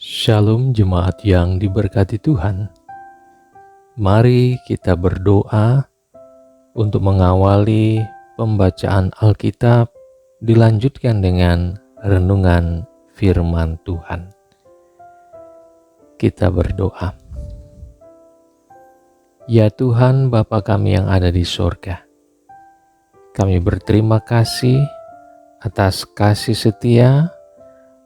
Shalom jemaat yang diberkati Tuhan. Mari kita berdoa untuk mengawali pembacaan Alkitab dilanjutkan dengan renungan firman Tuhan. Kita berdoa. Ya Tuhan Bapa kami yang ada di sorga, kami berterima kasih atas kasih setia,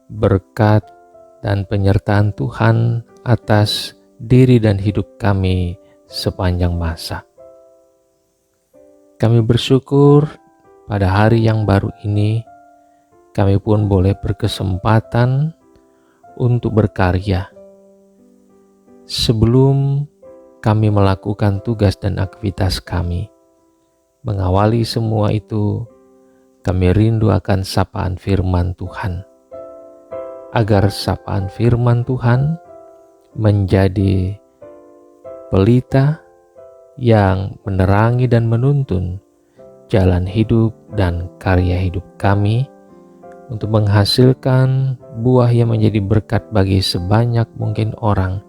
berkat, dan penyertaan Tuhan atas diri dan hidup kami sepanjang masa. Kami bersyukur pada hari yang baru ini, kami pun boleh berkesempatan untuk berkarya. Sebelum kami melakukan tugas dan aktivitas kami, mengawali semua itu, kami rindu akan sapaan firman Tuhan. Agar sapaan firman Tuhan menjadi pelita yang menerangi dan menuntun jalan hidup dan karya hidup kami untuk menghasilkan buah yang menjadi berkat bagi sebanyak mungkin orang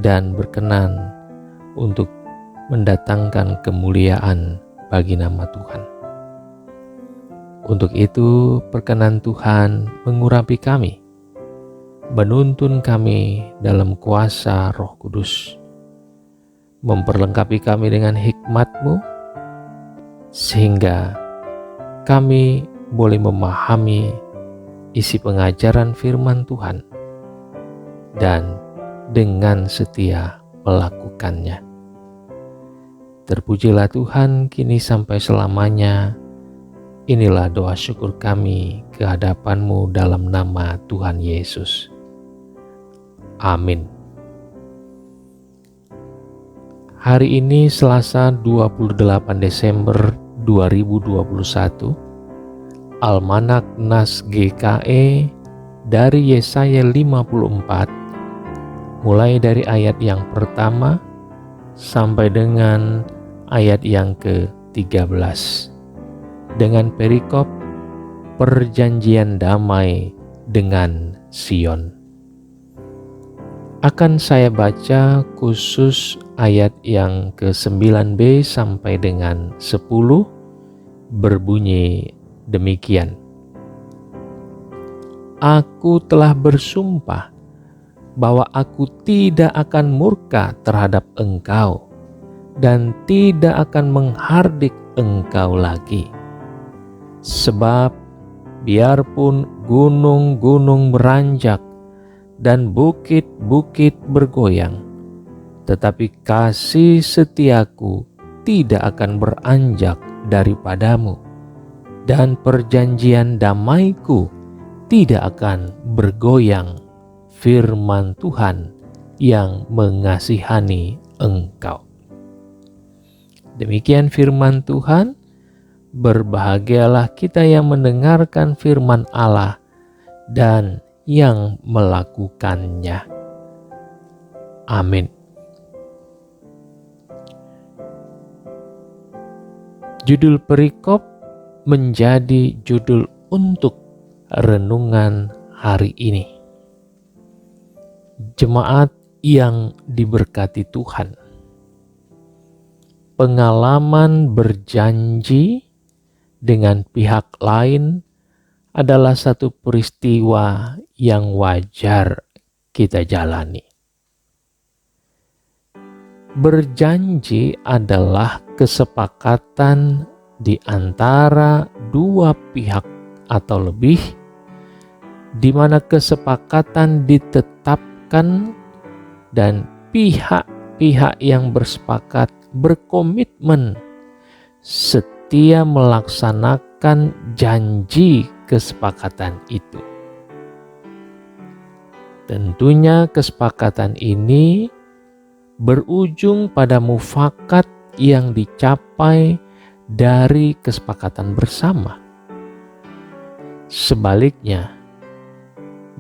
dan berkenan untuk mendatangkan kemuliaan bagi nama Tuhan. Untuk itu, perkenan Tuhan mengurapi kami, menuntun kami dalam kuasa Roh Kudus, memperlengkapi kami dengan hikmat-Mu, sehingga kami boleh memahami isi pengajaran firman Tuhan dan dengan setia melakukannya. Terpujilah Tuhan kini sampai selamanya. Inilah doa syukur kami ke hadapan-Mu dalam nama Tuhan Yesus. Amin. Hari ini Selasa 28 Desember 2021, Almanak Nas GKE dari Yesaya 54, mulai dari ayat yang pertama sampai dengan ayat yang ke-13. Dengan perikop perjanjian damai dengan Sion. Akan saya baca khusus ayat yang ke-9b sampai dengan 10 berbunyi demikian. Aku telah bersumpah bahwa aku tidak akan murka terhadap engkau dan tidak akan menghardik engkau lagi. Sebab biarpun gunung-gunung beranjak dan bukit-bukit bergoyang, tetapi kasih setiaku tidak akan beranjak daripadamu, dan perjanjian damaiku tidak akan bergoyang, firman Tuhan yang mengasihani engkau. Demikian firman Tuhan. Berbahagialah kita yang mendengarkan firman Allah dan yang melakukannya. Amin. Judul perikop menjadi judul untuk renungan hari ini. Jemaat yang diberkati Tuhan. Pengalaman berjanji dengan pihak lain adalah satu peristiwa yang wajar kita jalani. Berjanji adalah kesepakatan di antara dua pihak atau lebih, di mana kesepakatan ditetapkan dan pihak-pihak yang bersepakat berkomitmen setia melaksanakan janji kesepakatan itu. Tentunya kesepakatan ini berujung pada mufakat yang dicapai dari kesepakatan bersama. Sebaliknya,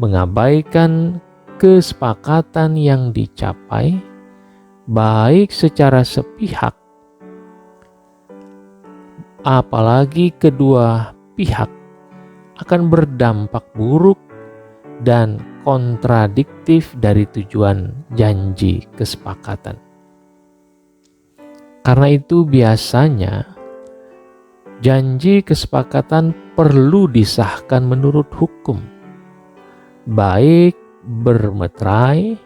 mengabaikan kesepakatan yang dicapai baik secara sepihak apalagi kedua pihak akan berdampak buruk dan kontradiktif dari tujuan janji kesepakatan. Karena itu biasanya janji kesepakatan perlu disahkan menurut hukum, baik bermeterai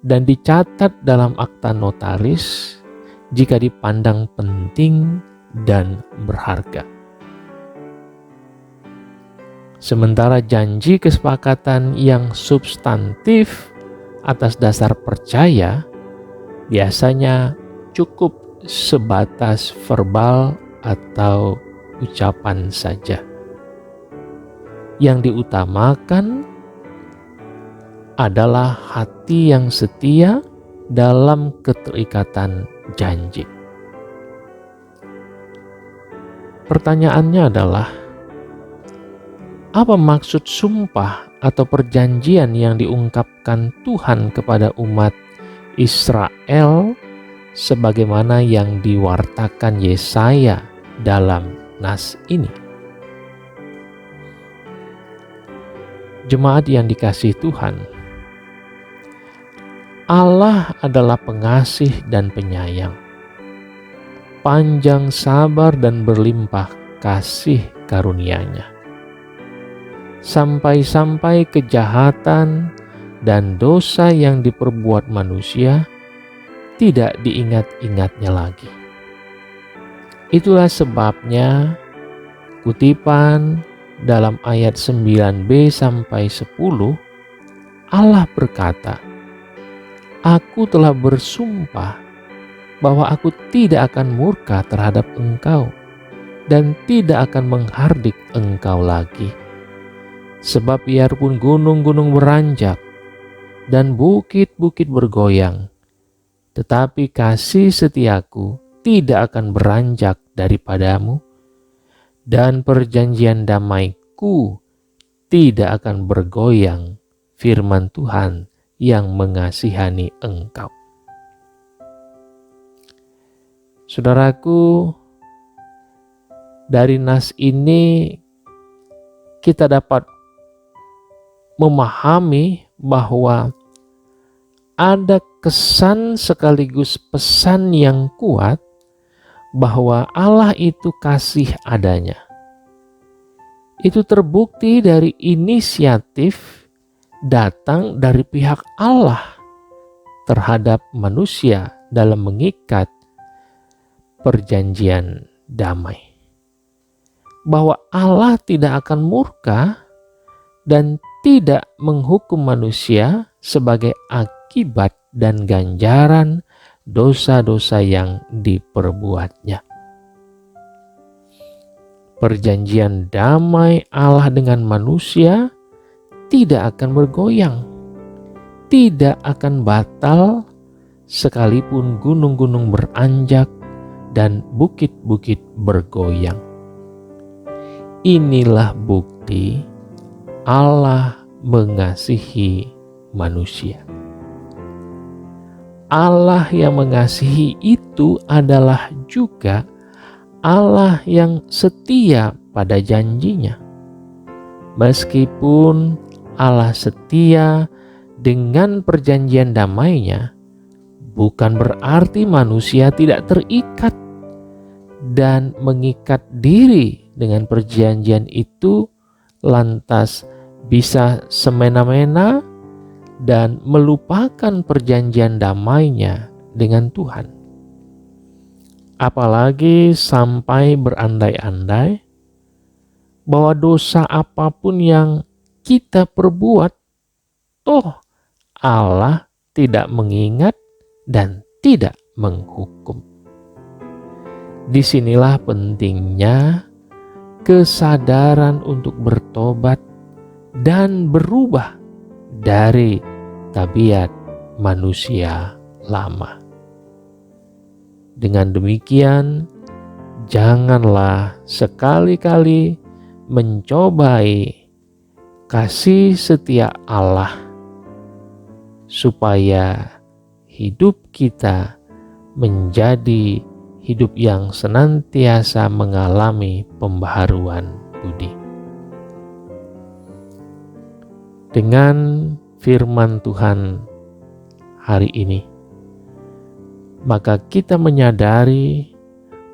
dan dicatat dalam akta notaris jika dipandang penting dan berharga. Sementara janji kesepakatan yang substantif atas dasar percaya biasanya cukup sebatas verbal atau ucapan saja. Yang diutamakan adalah hati yang setia dalam keterikatan janji. Pertanyaannya adalah, apa maksud sumpah atau perjanjian yang diungkapkan Tuhan kepada umat Israel sebagaimana yang diwartakan Yesaya dalam nas ini? Jemaat yang dikasihi Tuhan, Allah adalah pengasih dan penyayang, panjang sabar dan berlimpah kasih karunia-Nya. Sampai-sampai kejahatan dan dosa yang diperbuat manusia tidak diingat-ingatnya lagi. Itulah sebabnya kutipan dalam ayat 9b sampai 10, Allah berkata, "Aku telah bersumpah bahwa aku tidak akan murka terhadap engkau dan tidak akan menghardik engkau lagi. Sebab biarpun gunung-gunung beranjak dan bukit-bukit bergoyang, tetapi kasih setiaku tidak akan beranjak daripadamu, dan perjanjian damaiku tidak akan bergoyang, firman Tuhan yang mengasihani engkau." Saudaraku, dari nas ini kita dapat memahami bahwa ada kesan sekaligus pesan yang kuat bahwa Allah itu kasih adanya. Itu terbukti dari inisiatif datang dari pihak Allah terhadap manusia dalam mengikat perjanjian damai. Bahwa Allah tidak akan murka dan tidak menghukum manusia sebagai akibat dan ganjaran dosa-dosa yang diperbuatnya. Perjanjian damai Allah dengan manusia tidak akan bergoyang, tidak akan batal sekalipun gunung-gunung beranjak dan bukit-bukit bergoyang. Inilah bukti Allah mengasihi manusia. Allah yang mengasihi itu adalah juga Allah yang setia pada janjinya. Meskipun Allah setia dengan perjanjian damainya, bukan berarti manusia tidak terikat dan mengikat diri dengan perjanjian itu lantas bisa semena-mena dan melupakan perjanjian damainya dengan Tuhan. Apalagi sampai berandai-andai bahwa dosa apapun yang kita perbuat, toh Allah tidak mengingat dan tidak menghukum. Disinilah pentingnya kesadaran untuk bertobat dan berubah dari tabiat manusia lama. Dengan demikian, janganlah sekali-kali mencobai kasih setia Allah supaya hidup kita menjadi hidup yang senantiasa mengalami pembaharuan budi. Dengan firman Tuhan hari ini, maka kita menyadari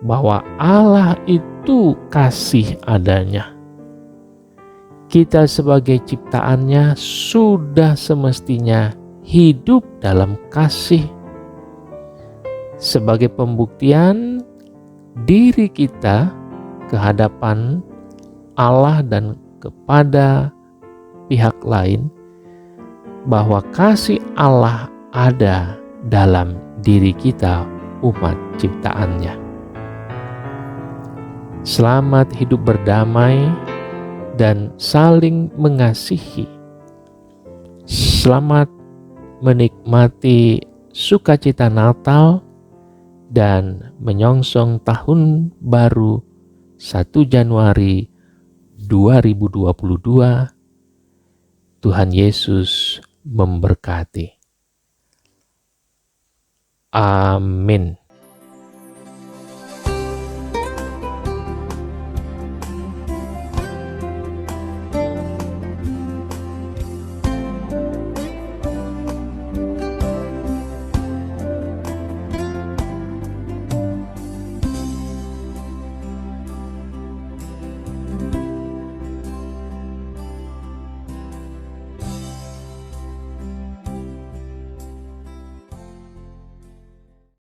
bahwa Allah itu kasih adanya. Kita sebagai ciptaannya sudah semestinya hidup dalam kasih. Sebagai pembuktian diri kita ke hadapan Allah dan kepada pihak lain, bahwa kasih Allah ada dalam diri kita, umat ciptaannya. Selamat hidup berdamai dan saling mengasihi. Selamat menikmati sukacita Natal dan menyongsong tahun baru 1 Januari 2022. Tuhan Yesus memberkati. Amin.